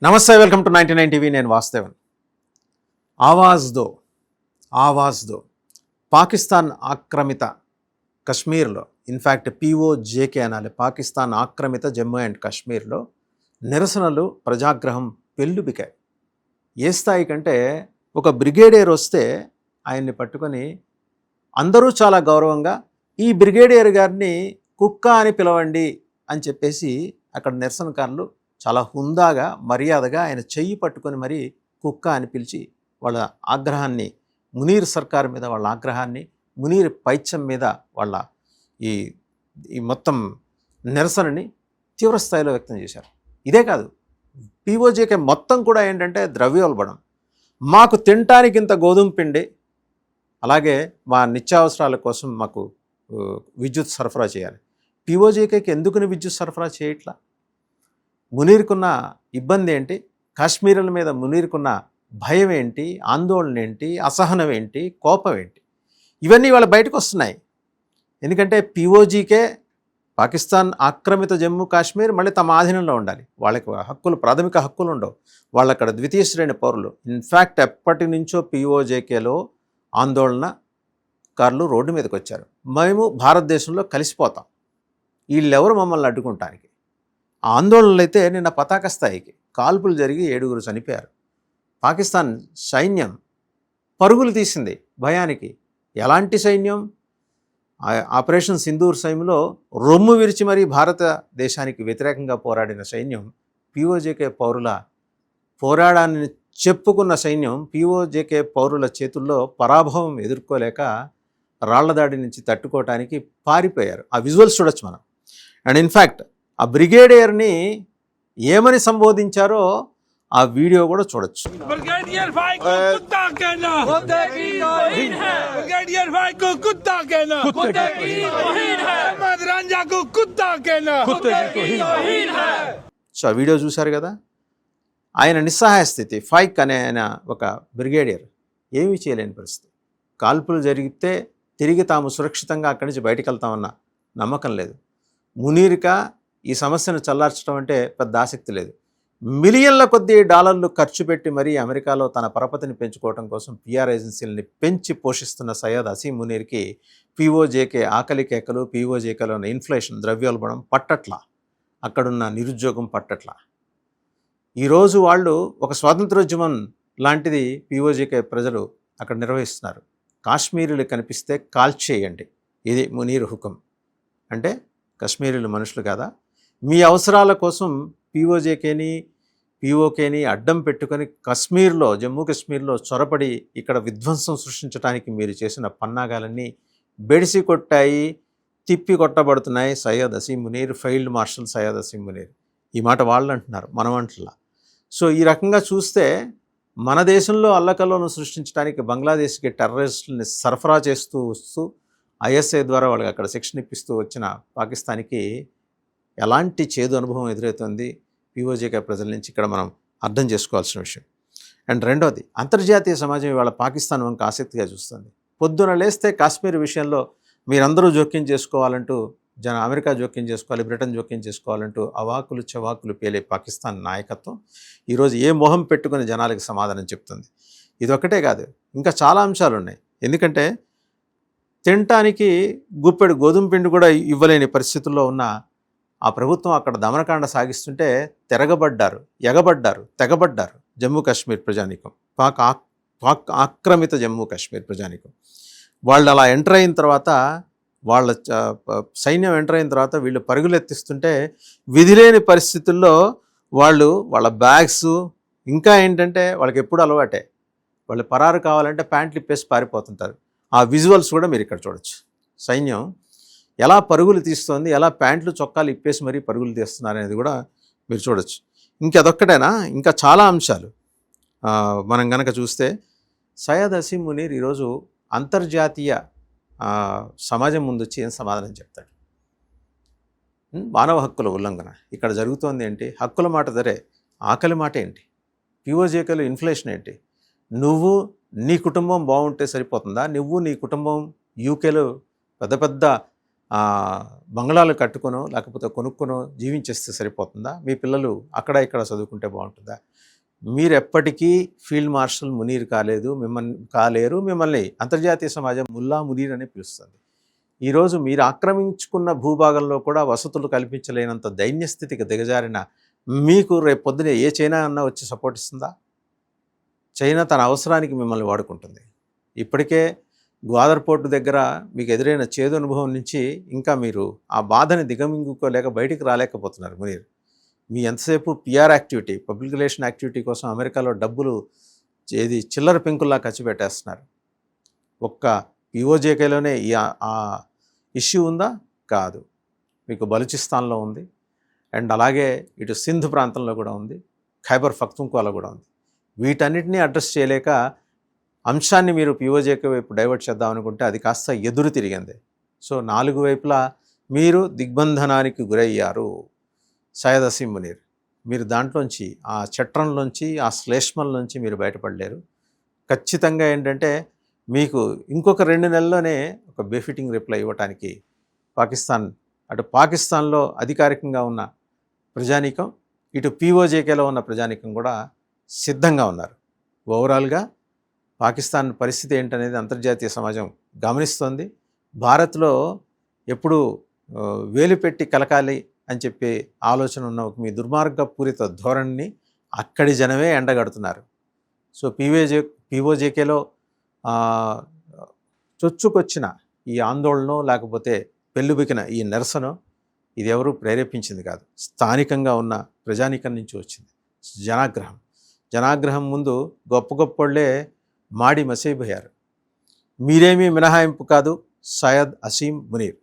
నమస్తే, welcome to 99 TV. నేను వాస్తవన్. ఆవాజ్ దో పాకిస్తాన్ ఆక్రమిత కశ్మీర్లో, ఇన్ఫ్యాక్ట్ POJK అనాలి, పాకిస్తాన్ ఆక్రమిత జమ్మూ అండ్ కాశ్మీర్లో నిరసనలు, ప్రజాగ్రహం పెళ్ళుబికాయి. ఏ స్థాయి కంటే ఒక బ్రిగేడియర్ వస్తే ఆయన్ని పట్టుకొని అందరూ చాలా గౌరవంగా ఈ బ్రిగేడియర్ గారిని కుక్క అని పిలవండి అని చెప్పేసి అక్కడ నిరసనకారులు చాలా హుందాగా, మర్యాదగా ఆయన చెయ్యి పట్టుకొని మరీ కుక్క అని పిలిచి వాళ్ళ ఆగ్రహాన్ని, మునీర్ సర్కార్ మీద వాళ్ళ ఆగ్రహాన్ని, మునీర్ పైత్యం మీద వాళ్ళ ఈ మొత్తం నిరసనని తీవ్రస్థాయిలో వ్యక్తం చేశారు. ఇదే కాదు, POJK మొత్తం కూడా ఏంటంటే ద్రవ్యోల్బణం, మాకు తినటానికి ఇంత గోధుమ పిండి, అలాగే మా నిత్యావసరాల కోసం మాకు విద్యుత్ సరఫరా చేయాలి. POJKకి ఎందుకుని విద్యుత్ సరఫరా చేయట్లా? మునీర్కున్న ఇబ్బంది ఏంటి? కాశ్మీరుల మీద మునీర్కున్న భయం ఏంటి? ఆందోళన ఏంటి? అసహనం ఏంటి? కోపం ఏంటి? ఇవన్నీ వాళ్ళ బయటకు వస్తున్నాయి. ఎందుకంటే POJK పాకిస్తాన్ ఆక్రమిత జమ్మూ కాశ్మీర్ మళ్ళీ తమ ఆధీనంలో ఉండాలి. వాళ్ళకి హక్కులు, ప్రాథమిక హక్కులు ఉండవు. వాళ్ళు అక్కడ ద్వితీయ శ్రేణి పౌరులు. ఇన్ఫ్యాక్ట్ ఎప్పటి నుంచో POJKలో ఆందోళనకారులు రోడ్డు మీదకి వచ్చారు. మేము భారతదేశంలో కలిసిపోతాం, వీళ్ళెవరు మమ్మల్ని అడ్డుకుంటానికి. ఆ ఆందోళనలు అయితే నిన్న పతాక స్థాయికి, కాల్పులు జరిగి 7 చనిపోయారు. పాకిస్తాన్ సైన్యం పరుగులు తీసింది భయానికి. ఎలాంటి సైన్యం? ఆపరేషన్ సింధూర్ సమయంలో రొమ్ము విరిచి మరీ భారతదేశానికి వ్యతిరేకంగా పోరాడిన సైన్యం, POJK పౌరుల పోరాడాన్ని చెప్పుకున్న సైన్యం POJK పౌరుల చేతుల్లో పరాభవం ఎదుర్కోలేక రాళ్లదాడి నుంచి తట్టుకోవటానికి పారిపోయారు. ఆ విజువల్స్ చూడొచ్చు మనం. అండ్ ఇన్ఫ్యాక్ట్ ఆ బ్రిగేడియర్ని ఏమని సంబోధించారో ఆ వీడియో కూడా చూడొచ్చు. సో ఆ వీడియో చూశారు కదా. ఆయన నిస్సహాయ స్థితి. ఫైక్ అనే ఆయన ఒక బ్రిగేడియర్ ఏమీ చేయలేని పరిస్థితి. కాల్పులు జరిగితే తిరిగి తాము సురక్షితంగా అక్కడి నుంచి బయటకు వెళ్తామన్న నమ్మకం లేదు. మునీర్కా ఈ సమస్యను చల్లార్చడం అంటే పెద్ద ఆసక్తి లేదు. మిలియన్ల కొద్దీ డాలర్లు ఖర్చు పెట్టి మరీ అమెరికాలో తన పరపతిని పెంచుకోవడం కోసం PR ఏజెన్సీలని పెంచి పోషిస్తున్న సయ్యద్ హసీం మునీర్కి POJK ఆకలి కేకలు, POJKలోని ఇన్ఫ్లేషన్, ద్రవ్యోల్బణం పట్టట్లా, అక్కడున్న నిరుద్యోగం పట్టట్లా. ఈరోజు వాళ్ళు ఒక స్వాతంత్రోద్యమం లాంటిది POJK ప్రజలు అక్కడ నిర్వహిస్తున్నారు. కాశ్మీరీలు కనిపిస్తే కాల్చేయండి, ఇది మునీర్ హుకుం. అంటే కాశ్మీరీలు మనుషులు కాదా? మీ అవసరాల కోసం POJKని, POKని అడ్డం పెట్టుకొని కశ్మీర్లో, జమ్మూ కాశ్మీర్లో చొరబడి ఇక్కడ విధ్వంసం సృష్టించడానికి మీరు చేసిన పన్నాగాలన్నీ బెడిసి కొట్టాయి, తిప్పి కొట్టబడుతున్నాయి. Syed Asim Munir, field marshal Syed Asim Munir. ఈ మాట వాళ్ళు అంటున్నారు, మనం అంటలా. సో ఈ రకంగా చూస్తే మన దేశంలో అల్లకల్లోను సృష్టించడానికి బంగ్లాదేశ్కి టెర్రరిస్టులని సరఫరా చేస్తూ వస్తూ ISI ద్వారా వాళ్ళకి అక్కడ శిక్షణ ఇప్పిస్తూ వచ్చిన పాకిస్తాన్కి ఎలాంటి చేదు అనుభవం ఎదురవుతుంది POJK ప్రజల నుంచి, ఇక్కడ మనం అర్థం చేసుకోవాల్సిన విషయం. అండ్ రెండోది, అంతర్జాతీయ సమాజం ఇవాళ పాకిస్తాన్ వంక ఆసక్తిగా చూస్తుంది. పొద్దున లేస్తే కాశ్మీర్ విషయంలో మీరందరూ జోక్యం చేసుకోవాలంటూ, అమెరికా జోక్యం చేసుకోవాలి, బ్రిటన్ జోక్యం చేసుకోవాలంటూ అవాకులు చవాకులు పేలే పాకిస్తాన్ నాయకత్వం ఈరోజు ఏ మొహం పెట్టుకుని జనాలకు సమాధానం చెప్తుంది? ఇదొక్కటే కాదు, ఇంకా చాలా అంశాలు ఉన్నాయి. ఎందుకంటే తినటానికి గుప్పెడు గోధుమ పిండి కూడా ఇవ్వలేని పరిస్థితుల్లో ఉన్న ఆ ప్రభుత్వం అక్కడ దమనకాండ సాగిస్తుంటే తెగబడ్డారు జమ్మూ కాశ్మీర్ ప్రజానీకం, పాక్ ఆక్రమిత జమ్మూ కాశ్మీర్ ప్రజానీకం. వాళ్ళు అలా ఎంటర్ అయిన తర్వాత, వాళ్ళ సైన్యం ఎంటర్ అయిన తర్వాత వీళ్ళు పరుగులెత్తిస్తుంటే విధిలేని పరిస్థితుల్లో వాళ్ళ బ్యాగ్స్, ఇంకా ఏంటంటే వాళ్ళకి ఎప్పుడు అలవాటే, వాళ్ళు పరారు కావాలంటే ప్యాంట్లు ఇప్పేసి పారిపోతుంటారు. ఆ విజువల్స్ కూడా మీరు ఇక్కడ చూడొచ్చు. సైన్యం ఎలా పరుగులు తీస్తోంది, ఎలా ప్యాంట్లు చొక్కాలు ఇప్పేసి మరీ పరుగులు తీస్తున్నారు అనేది కూడా మీరు చూడొచ్చు. ఇంకదొక్కటేనా, ఇంకా చాలా అంశాలు మనం కనుక చూస్తే సయ్యద్ హసీం మునీర్ ఈరోజు అంతర్జాతీయ సమాజం ముందు వచ్చి ఏం సమాధానం చెప్తాడు? మానవ హక్కుల ఉల్లంఘన ఇక్కడ జరుగుతోంది ఏంటి? హక్కుల మాట సరే, ఆకలి మాట ఏంటి? POJKలో ఇన్ఫ్లేషన్ ఏంటి? నువ్వు నీ కుటుంబం బాగుంటే సరిపోతుందా? నువ్వు నీ కుటుంబం UKలో పెద్ద పెద్ద బంగ్లాలు కట్టుకొనో లేకపోతే కొనుక్కొనో జీవించేస్తే సరిపోతుందా? మీ పిల్లలు అక్కడ ఇక్కడ చదువుకుంటే బాగుంటుందా? మీరు ఎప్పటికీ ఫీల్డ్ మార్షల్ మునీర్ కాలేరు. మిమ్మల్ని అంతర్జాతీయ సమాజం ముల్లా మునీర్ అని పిలుస్తుంది. ఈరోజు మీరు ఆక్రమించుకున్న భూభాగంలో కూడా వసతులు కల్పించలేనంత దైన్యస్థితికి దిగజారిన మీకు రేపు పొద్దున ఏ చైనా అన్నా వచ్చి సపోర్ట్ ఇస్తుందా? చైనా తన అవసరానికి మిమ్మల్ని వాడుకుంటుంది. ఇప్పటికే గ్వాదర్ పోర్టు దగ్గర మీకు ఎదురైన చేదు అనుభవం నుంచి ఇంకా మీరు ఆ బాధని దిగమింగుకోలేక బయటికి రాలేకపోతున్నారు మునీర్. మీ ఎంతసేపు PR activity, public relation activity కోసం అమెరికాలో డబ్బులు చిల్లర పెంకుల్లా ఖర్చు పెట్టేస్తున్నారు. ఒక్క పిఓజేకేలోనే ఆ ఇష్యూ ఉందా? కాదు. మీకు బలూచిస్తాన్లో ఉంది, అండ్ అలాగే ఇటు సింధ్ ప్రాంతంలో కూడా ఉంది, ఖైబర్ పఖ్తూన్ఖ్వాలో కూడా ఉంది. వీటన్నిటినీ అడ్రస్ చేయలేక అంశాన్ని మీరు పిఓజేకే వైపు డైవర్ట్ చేద్దాం అనుకుంటే అది కాస్త ఎదురు తిరిగింది. సో 4 వైపులా మీరు దిగ్బంధనానికి గురయ్యారు. సయ్యద్ అసీం మునీర్, మీరు దాంట్లోంచి, ఆ చట్రంలోంచి, ఆ శ్లేష్మంలోంచి మీరు బయటపడలేరు. ఖచ్చితంగా ఏంటంటే మీకు ఇంకొక 2 నెలల్లోనే ఒక బెఫిటింగ్ రిప్లై ఇవ్వటానికి అటు పాకిస్తాన్లో అధికారికంగా ఉన్న ప్రజానీకం, ఇటు పిఓజేకేలో ఉన్న ప్రజానీకం కూడా సిద్ధంగా ఉన్నారు. ఓవరాల్గా పాకిస్తాన్ పరిస్థితి ఏంటనేది అంతర్జాతీయ సమాజం గమనిస్తోంది. భారత్లో ఎప్పుడు వేలు పెట్టి కలకాలి అని చెప్పి ఆలోచన ఉన్న మీ దుర్మార్గపూరిత ధోరణిని అక్కడి జనమే ఎండగడుతున్నారు. సో పిఓజేకేలో చొచ్చుకొచ్చిన ఈ ఆందోళన లేకపోతే పెళ్ళుబికిన ఈ నిరసన ఇది ఎవరూ ప్రేరేపించింది కాదు, స్థానికంగా ఉన్న ప్రజానీకం నుంచి వచ్చింది. జనాగ్రహం ముందు గొప్పవాళ్లే మాడి మసైపోయారు. మీరేమీ మినహాయింపు కాదు. సయ్యద్ అసీం మునీర్.